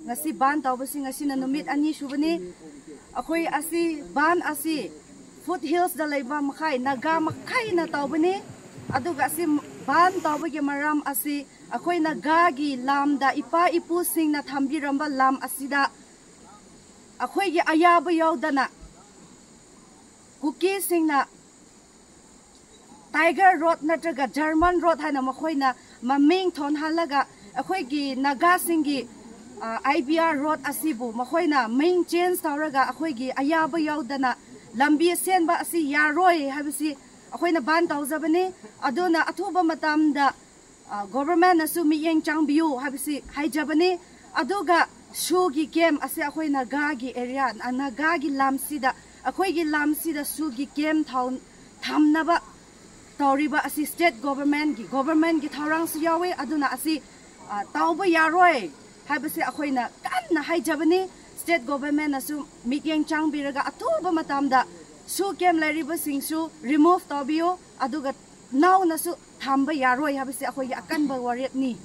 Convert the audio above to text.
ngasi ban tawbasi ngasi na numit ani subani akhoi asi ban asi foothills da leiba makai naga makai na tawbani aduga asi ban tawbagi maram asi akhoi naga gi lam da ipa ipu sing na thambiramba lam asida akhoi gi ayaba yaudana kuki sing na Tiger Road natraga German Road haina makhoina maming thon halaga akhoi gi naga singi IBR Road asibu makhoina main change tawraga akhoi gi ayaba yaudana lambi senba asi yaroi habisi akhoina ban tawjabani aduna athuba matamda government nasu miyeng changbiu habisi haijabani aduga sugi game asi akhoina ga gi area naga gi lamsida akhoi gi lamsida sugi game thamnaba tawriba asi state government gi tharang su yawe aduna asi tawba yaroi habisi akhoina kanna haijabani state government nasu miyeng changbiraga athuba matamda su kem lariba singsu remove tawbiyo aduga now nasu thamba yaroi habisi akhoi akanba waret ni